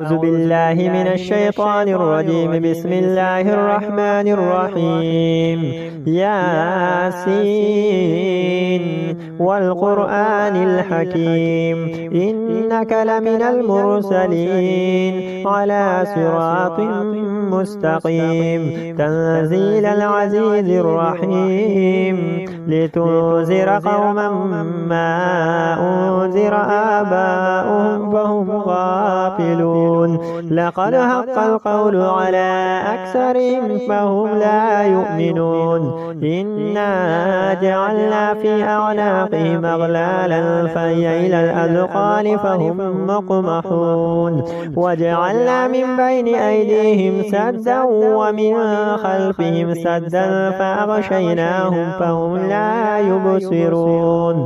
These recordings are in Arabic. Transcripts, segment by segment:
أعوذ بالله من الشيطان الرجيم. بسم الله الرحمن الرحيم. ياسين والقرآن الحكيم إنك لمن المرسلين على صراط مستقيم تنزيل العزيز الرحيم لتنذر قوما ما أنذر آباؤهم فهم غافلون. لقد حق القول على أكثرهم فهم لا يؤمنون. إنا جعلنا في أعناقهم أغلالا فهي إلى الأذقان فهم مقمحون. وجعلنا من بين أيديهم سدا ومن خلفهم سدا فأغشيناهم فهم لا يبصرون.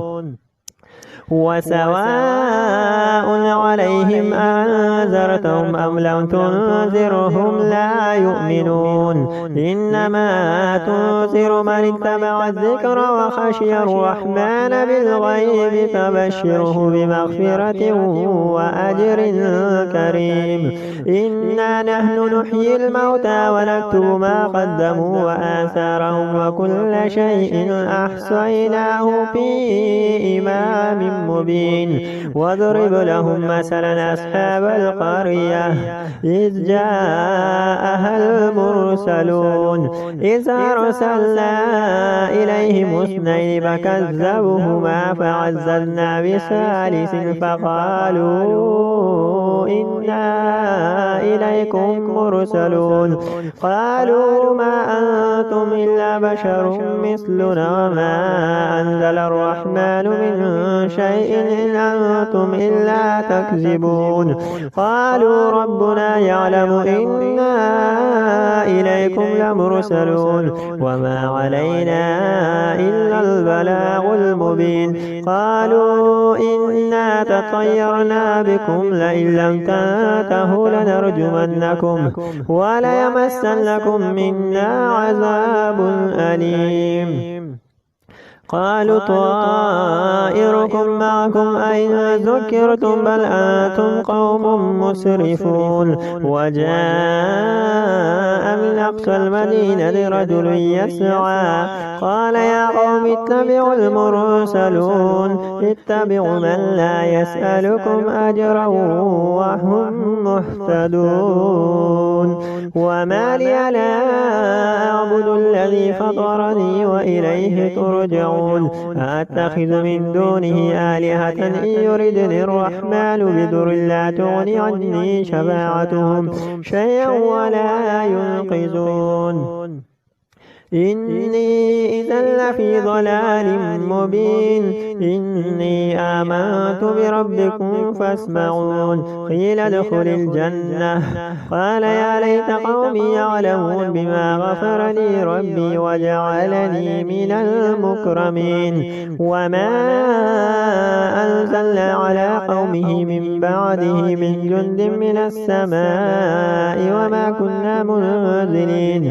وسواء عليهم أنذرتهم أم لم تنذرهم لا يؤمنون. إنما تنذر من اتبع الذكر وخشي الرحمن بالغيب فبشره بمغفرة وأجر كريم. إنا نحن نحيي الموتى ونكتب ما قدموا وآثارهم وكل شيء أحصيناه في إمام مبين. واضرب لهم مثلا أصحاب القرية إذ جاءها المرسلون إذ أرسلنا إليهم اثنين فكذبوهما فعززنا بثالث فقالوا إنا إليكم مرسلون. قالوا ما أنتم إلا بشر مثلنا وما أنزل الرحمن من شيء إن أنتم إلا تكذبون. قالوا ربنا يعلم إنا إليكم لمرسلون وما علينا إلا البلاغ المبين. قالوا إنا تطيرنا بكم لئن لم تنتهوا لنرجمنكم وليمسنكم منا عذاب أليم. قالوا طائركم معكم أين ذكرتم بل أنتم قوم مسرفون. وجاء من أقصى المدينة رجل يسعى قال يا قوم اتبعوا المرسلون اتبعوا من لا يسألكم أجرا وهم مهتدون. وما لي لا أعبد الذي فطرني وإليه ترجعون. أتخذ من دونه آلهة إن يردني الرحمن بضر لا تغني عني شفاعتهم شيئا ولا ينقذون. إني إذا لفي ضلال مبين. إني آمنت بربكم فاسمعون. قيل ادخل الجنة قال يا ليت قومي يعلمون بما غفر لي ربي وجعلني من المكرمين. وما أنزلنا على قومه من بعده من جند من السماء وما كنا منزلين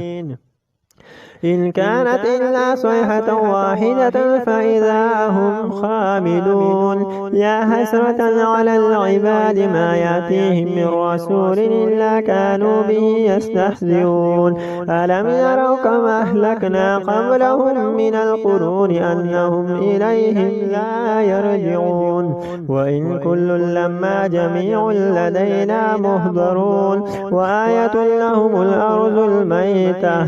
إن كانت إلا صيحة واحدة فإذا هم خامدون. يا حسرة على العباد ما يأتيهم من رسول إلا كانوا به يستهزئون. ألم يروا كما أهلكنا قبلهم من القرون أنهم إليهم لا يرجعون. وإن كل لما جميع لدينا مهضرون. وآية لهم الأرض الميتة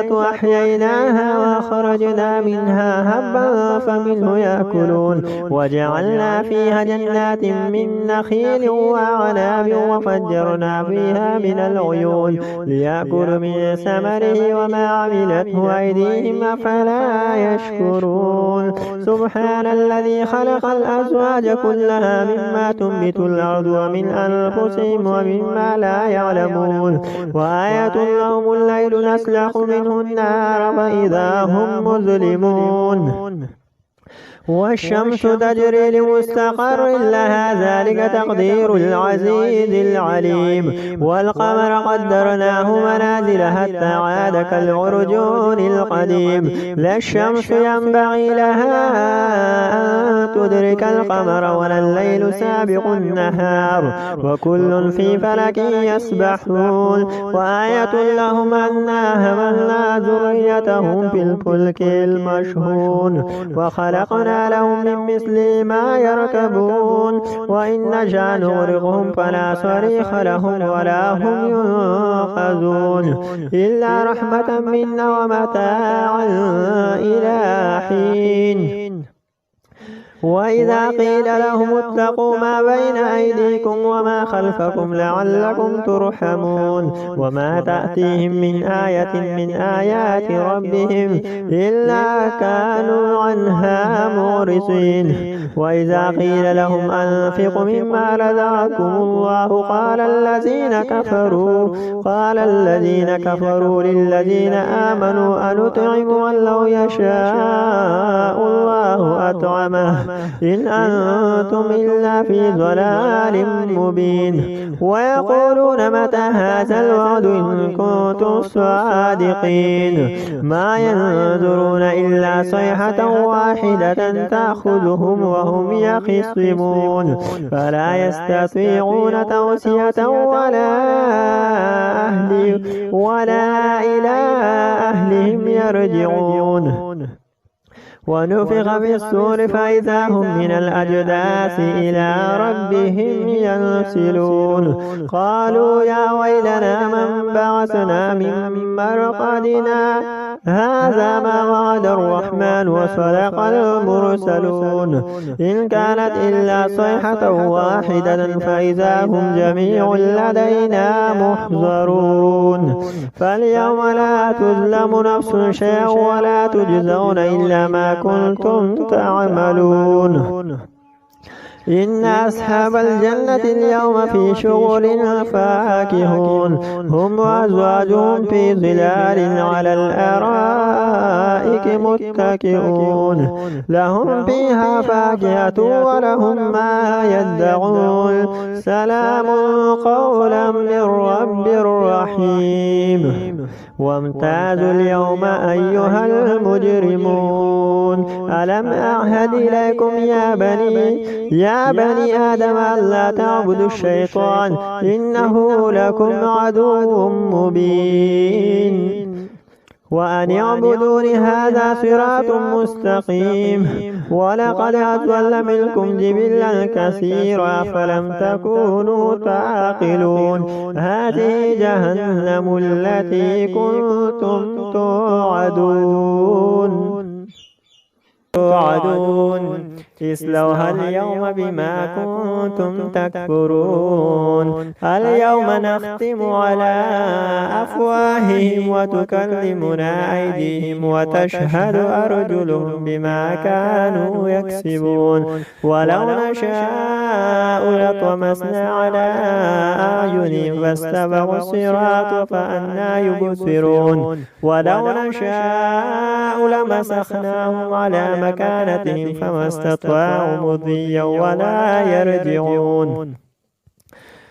أحييناها وأخرجنا منها هبا فمنه يأكلون. وجعلنا فيها جنات من نخيل وأعناب وفجرنا فيها من العيون ليأكلوا من ثمره وما عملته أيديهم أفلا يشكرون. سبحان الذي خلق الأزواج كلها مما تنبت الأرض ومن أنفسهم ومما لا يعلمون. وآية لهم الليل نسلخ منه النار فإذا هم مظلمون. والشمس تجري لمستقر لها ذلك تقدير العزيز العليم والقمر قدرناه منازل حتى عاد كالعرجون القديم لا الشمس ينبغي لها أن تدرك القمر ولا الليل سابق النهار وكل في فلك يسبحون وآية لهم أنا حملنا ذريتهم في الفلك المشحون وخلقنا لهم من مثل ما يركبون وإن نشأ نغرقهم فلا صريخ لهم ولا هم ينقذون إلا رحمة منا ومتاعا إلى حين وإذا قيل لهم اتقوا ما بين أيديكم وما خلفكم لعلكم ترحمون وما تأتيهم من آية من آيات ربهم إلا كانوا عنها معرضين وإذا قيل لهم أنفقوا مما رزقكم الله قال الذين كفروا للذين آمنوا أنطعم من لو يشاء الله أطعمه إن أنتم إلا في ضلال مبين ويقولون متى هذا الوعد إن كنتم صادقين ما ينظرون إلا صيحة واحدة تأخذهم وهم يخصمون فلا يستطيعون توصية ولا إلى أهلهم يرجعون ونفخ في الصور فإذا هم من الأجداث إلى ربهم ينسلون قالوا يا ويلنا من بعثنا من مرقدنا هذا ما وعد الرحمن وصدق المرسلون إن كانت إلا صيحة واحدة فإذا هم جميع لدينا محضرون فاليوم لا تظلم نفس شيئا ولا تجزون إلا ما كنتم تعملون إن أصحاب الجنة اليوم في شغل فاكهون هم وأزواجهم في ظلال على الأرائك متكئون لهم فيها فاكهة ولهم ما يدعون سلام قولا من رب رحيم وامتازوا اليوم أيها المجرمون ألم أعهد إليكم يا بني آدم ألا تعبدوا الشيطان إنه لكم عدو مبين وأن اعبدون هذا صراط مستقيم ولقد أضل منكم جبلا كثيرا فلم تكونوا تعقلون هذه جهنم التي كنتم توعدون اصلوها اليوم بما كنتم تكفرون اليوم نختم على أفواههم وتكلمنا أيديهم وتشهد أرجلهم بما كانوا يكسبون ولو نشاء لطمسنا على أعينهم فاستبقوا الصراط فأنى يبصرون ولو نشاء لمسخناهم على مكانتهم فما استطاعوا مضيا ولا يرجعون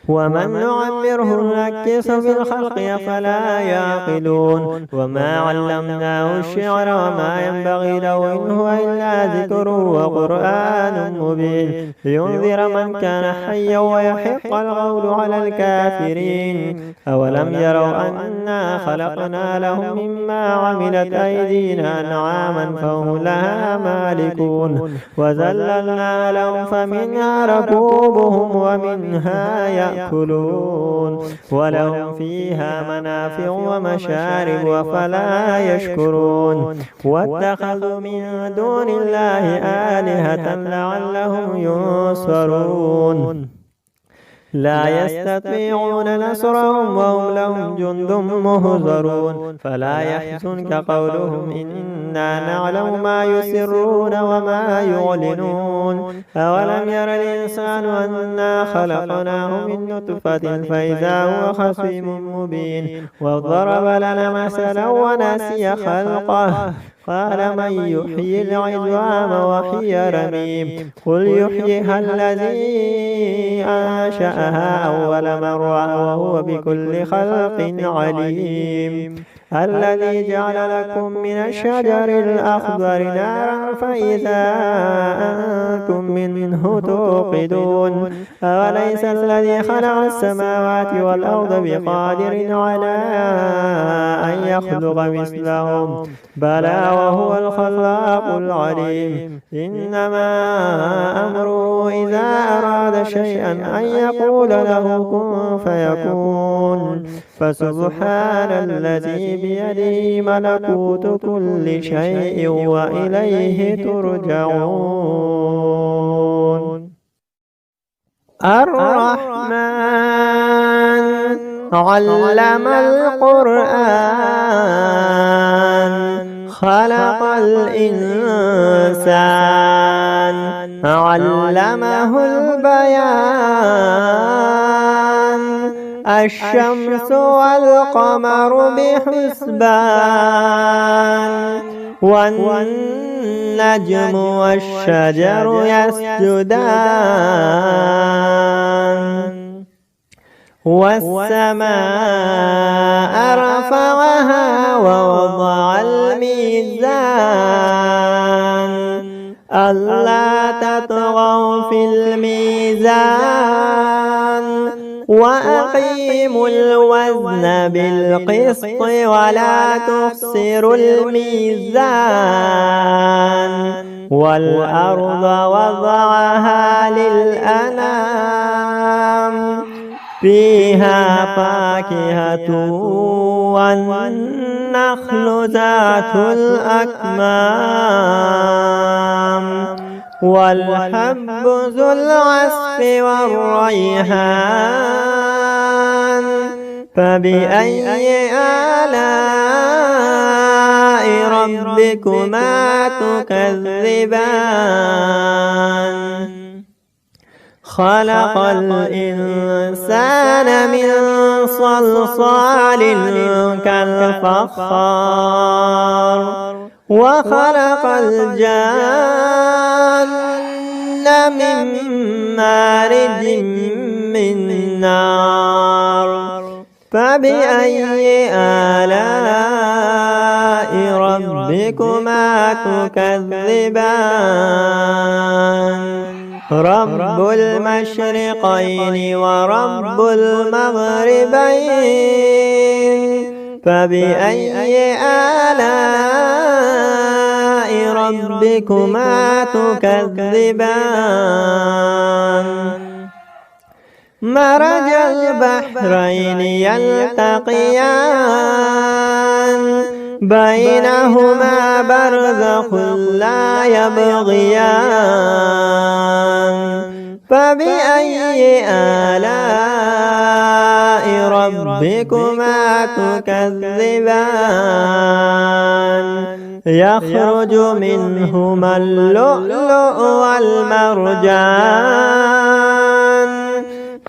ومن نعمره نكسه في الخلق أفلا يعقلون وما علمناه الشعر وما ينبغي له إن هو إلا ذكر وقرآن مبين لينذر من كان حيا ويحق القول على الكافرين أولم يروا أنا خلقنا لهم مما عملت أيدينا أنعاما فهم لها مالكون وذللنا لهم فمنها ركوبهم ومنها يأكلون ولهم فيها منافع ومشارب أفلا يشكرون واتخذوا من دون الله آلهة لعلهم ينصرون لا يستطيعون نصرهم وهم لهم جند مهزرون فلا يحزنك قولهم إنا نعلم ما يسرون وما يعلنون أولم ير الإنسان أنا خلقناه من نطفة فإذا هو خصيم مبين وضرب لنا مثلا ونسي خلقه قال من يحيي العظام وهي رميم قل يحييها الذي أنشأها أول مرة وهو بكل خلق عليم الذي جعل لكم من الشجر الأخضر نارا فإذا أنتم منه توقدون أوليس الذي خلق السماوات والأرض بقادر على أن يخلق مثلهم بلى وهو الخلاق العليم إنما أمره إذا أراد شيئا أن يقول له كن فيكون فسبحان الذي بيده ملكوت كل شيء وإليه ترجعون الرحمن علم القرآن خلق الإنسان علمه البيان الشمس والقمر بحسبان والنجم والشجر يسجدان والسماء رفعها ووضع الميزان ألا تطغوا في الميزان وأقيموا الوزن بالقسط ولا تخسروا الميزان والأرض وضعها للأنام فيها فاكهة والنخل ذات الأكمام والحب ذو العصف والريحان فبأي آلاء ربكما تكذبان خلق الإنسان من صلصال كالفخار وخلق الجان من مارج من نار فبأي آلاء ربكما تكذبان رب المشرقين ورب المغربين فبأي آلاء ربكما تكذبان مرج البحرين يلتقيان بينهما برزخ لا يبغيان فبأي آلاء ربكما تكذبان يخرج منهما اللؤلؤ والمرجان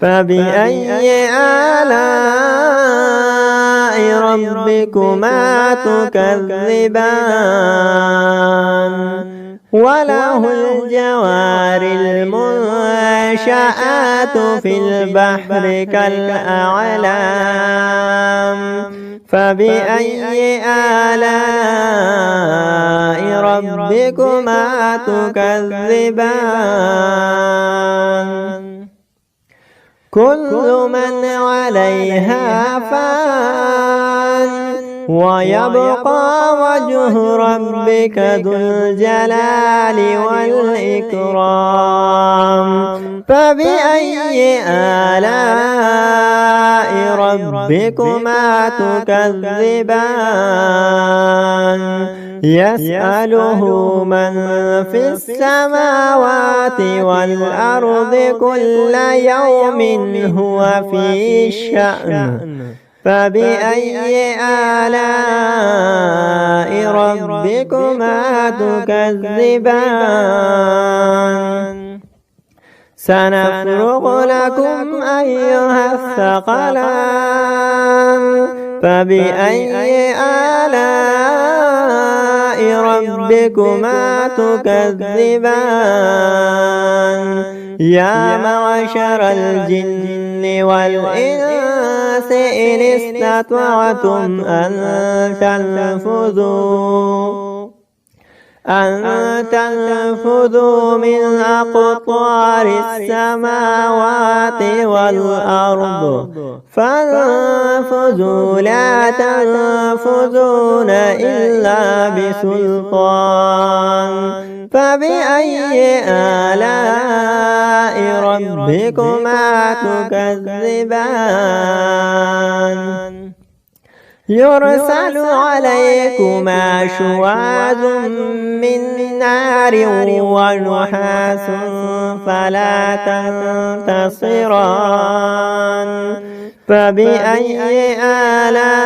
فبأي آلاء ربكما تكذبان وله الجوار المنشآت في البحر كالأعلام فبأي آلاء ربكما تكذبان كل من عليها فان ويبقى وجه ربك ذو الجلال والإكرام فبأي آلاء ربكما تكذبان يسأله من في السماوات والأرض كل يوم هو في شأن فبأي آلاء ربكما تكذبان سنفرغ لكم أيها الثقلان فبأي آلاء ربكما تكذبان يا معشر الجن والإنس إن استطعتم أن تنفذوا من أقطار السماوات والأرض فانفذوا لا تنفذون إلا بسلطان فبأي آلاء ربكما تكذبان يرسل عليكما شواظ من نار ونحاس فلا تنتصران فبأي آلاء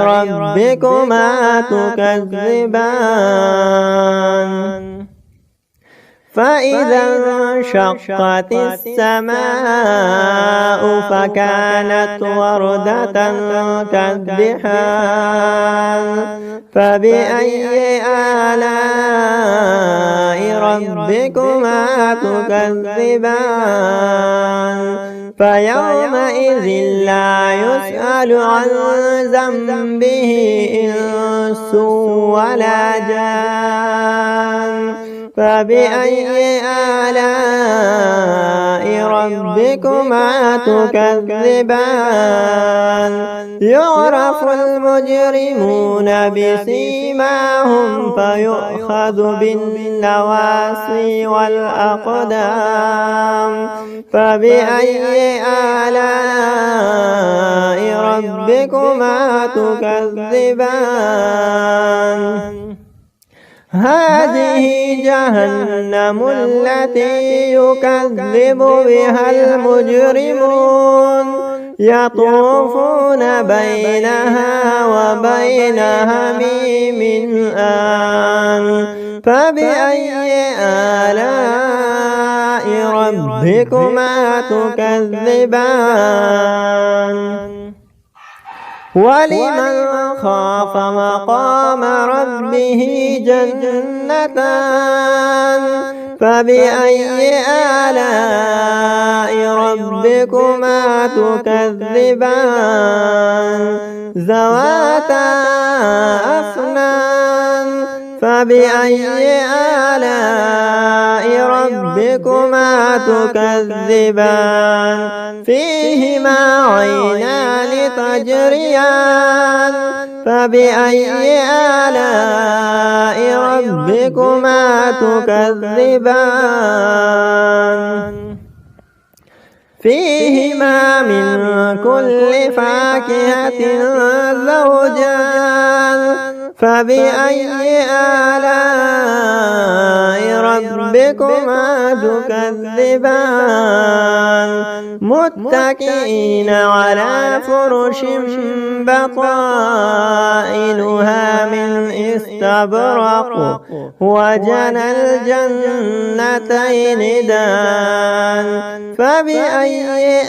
ربكما تكذبان فإذا انشقت السماء فكانت وردة كالدحان فبأي آلاء ربكما تكذبان فيومئذ لا يسأل عن ذنبه إنس ولا جان فبأي آلاء ربكما تكذبان يعرف المجرمون بسيماهم فيؤخذ بالنواصي والأقدام فبأي آلاء ربكما تكذبان هذه جهنم التي يكذب بها المجرمون يطوفون بينها وبين حميم آن فبأي آلاء ربكما تكذبان ولمن خاف مقام ربه جنتان فبأي آلاء ربكما تكذبان ذواتا أفنان فبأي آلاء ربكما تكذبان فيهما عينان تجريان فبأي آلاء ربكما تكذبان فيهما من كل فاكهة زوجان فبأي آلاء ربكما تكذبان متكئين على فرش بطائنها من استبرق وجنى الجنتين دان فبأي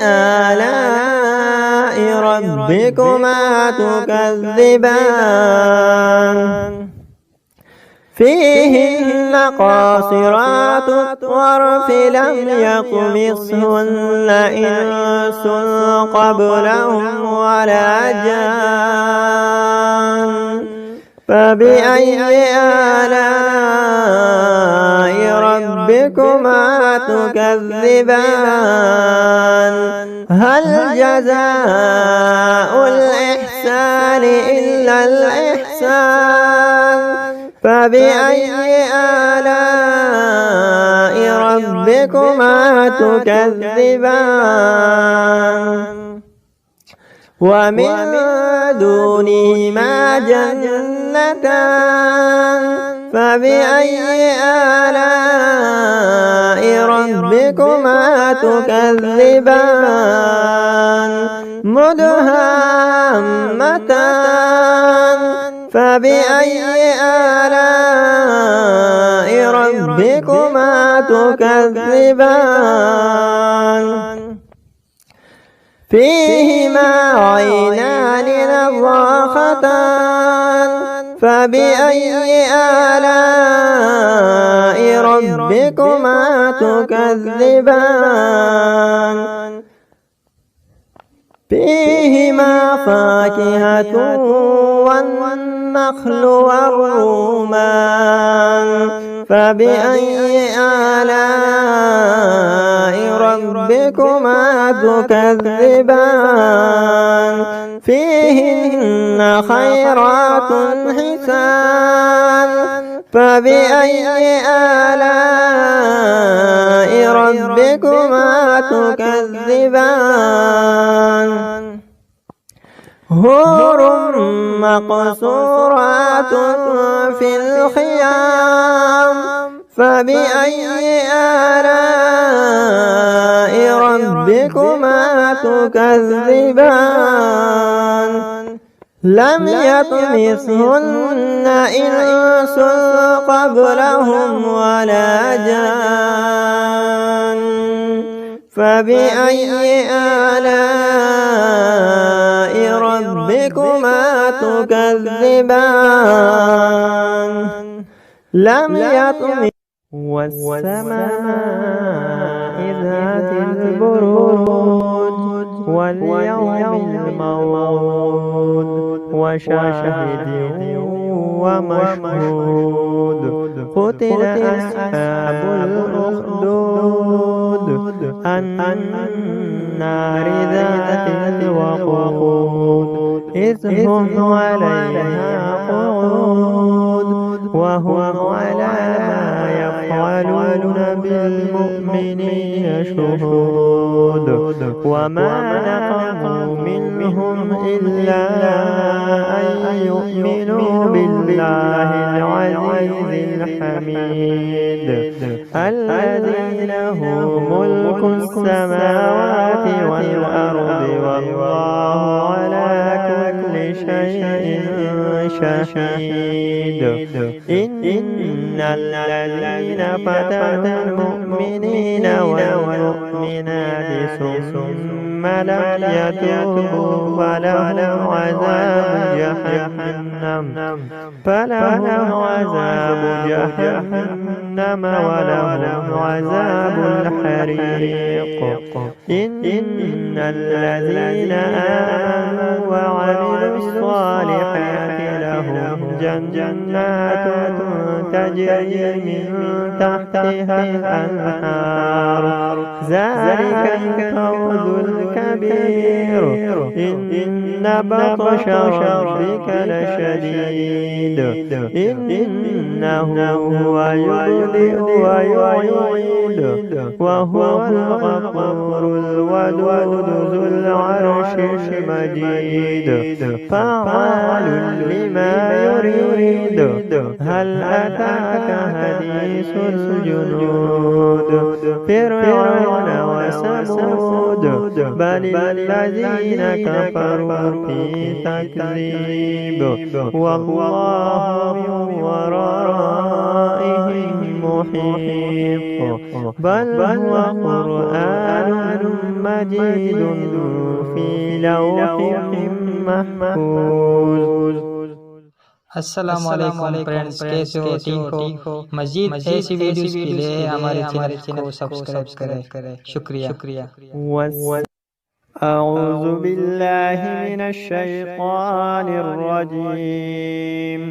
آلاء ربكما تكذبان فيهن قاصرات الطرف لم يطمثهن إنس قبلهم ولا جان فبأي آلاء ربكما تكذبان هل جزاء الإحسان إلا الإحسان فبأي آلاء ربكما تكذبان ومن دونهما جنتان فبأي آلاء ربكما تكذبان مدهامتان فبأي آلاء ربكما تكذبان فيهما عينان نضاختان فبأي آلاء ربكما تكذبان فيهما فاكهة والنخل والرمان فبأي آلاء ربكما تكذبان فيهن خيرات حسان فبأي آلاء ربكما تكذبان حور مقصورات في الخيام فبأي آلاء ربكما تكذبان لم يطمثهن إنس قبلهم ولا جان فبأي آلاء ربكما تكذبان لم يطمث والسماء ذات البروج واليوم الموعود وشاهد ومشهود قتل أصحاب الأخدود النار ذات الوقود إذ هم عليها قعود وهم على ما يفعلون بالمؤمنين شهود وما نقموا منهم إلا أن يؤمنوا بالله العزيز الحميد الذي له ملك السماوات والأرض والله على كل شيء شهيد إن الذين فتنوا المؤمنين والمؤمنات ثم لم يتوبوا فلهم عذاب جهنم ولهم عذاب الحريق إن الذين آمنوا وعملوا الصالحات لهم جنات تجري من تحتها الأنهار ذلك الفوز الكبير إن بطش ربك لشديد إنه هو يبدئ ويعيد وهو الغفور الودود ذو العرش المجيد فعال لما يريد هل أتاك حديث الجنود فرعون وثمود بل الذين كفروا في تكذيب والله من ورائهم محيط بل هو قرآن مجيد في لوح محفوظ। अस्सलाम वालेकुम फ्रेंड्स, कैसे हो? ठीक हो? मजीद ऐसी वीडियोस के लिए हमारे चैनल को सब्सक्राइब करें। शुक्रिया। أعوذ بالله من الشيطان الرجيم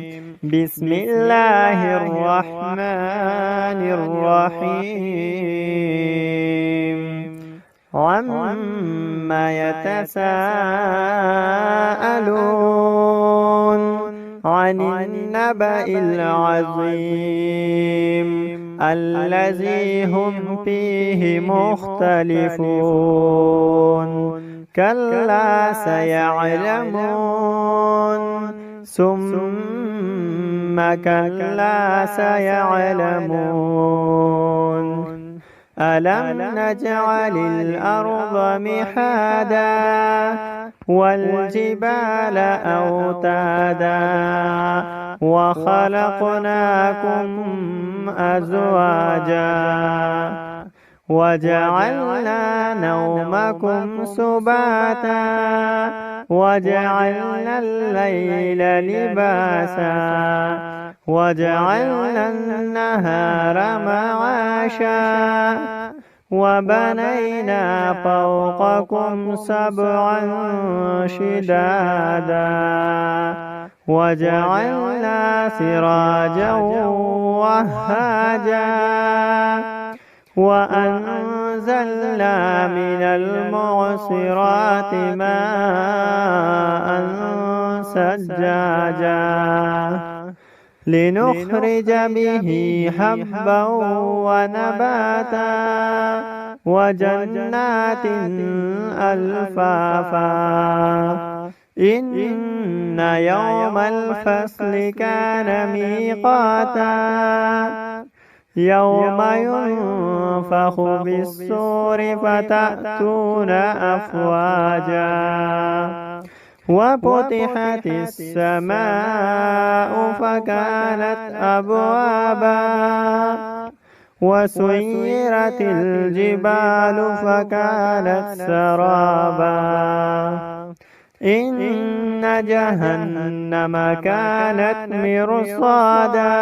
بسم الله الرحمن الرحيم عما يتساءلون عن النبأ العظيم الذي هم فيه مختلفون كلا سيعلمون ثم كلا سيعلمون ألم نجعل الأرض مهادا والجبال أوتادا وخلقناكم أزواجا وجعلنا نومكم سباتا وجعلنا الليل لباسا وجعلنا النهار معاشا وبنينا فوقكم سبعا شدادا وجعلنا سراجا وهاجا وأنزلنا من المعصرات ماء ثجاجا لنخرج به حبا ونباتا وجنات ألفافا إن يوم الفصل كان ميقاتا يوم ينفخ بالصور فتأتون أفواجا وفتحت السماء فكانت أبوابا وسيرت الجبال فكانت سرابا إن جهنم كانت مرصادا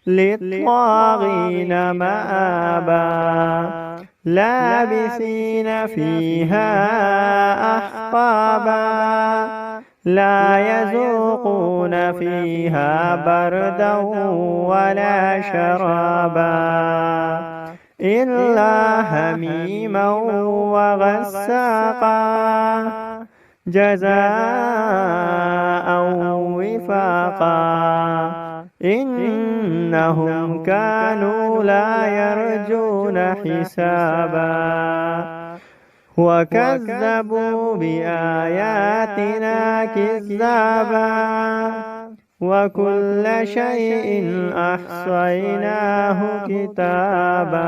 للطاغين مآبا لابثين فيها أحقابا لا يذوقون فيها بردا ولا شرابا إلا حميما وغساقا جزاء وفاقا إنهم كانوا لا يرجون حسابا وكذبوا بآياتنا كذابا وكل شيء أحصيناه كتابا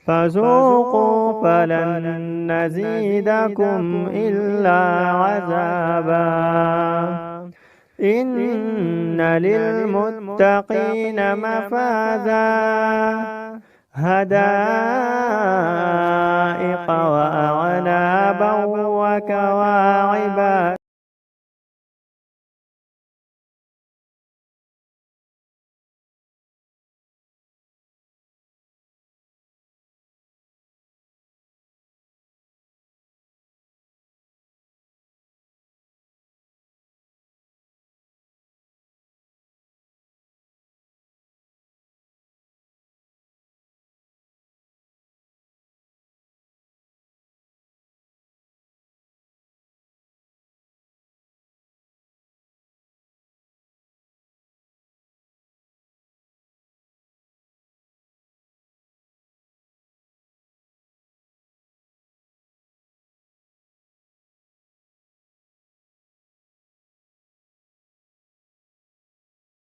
فذوقوا فلن نزيدكم إلا عذابا إن للمتقين مفازا هدائق وأعنابا وكواعب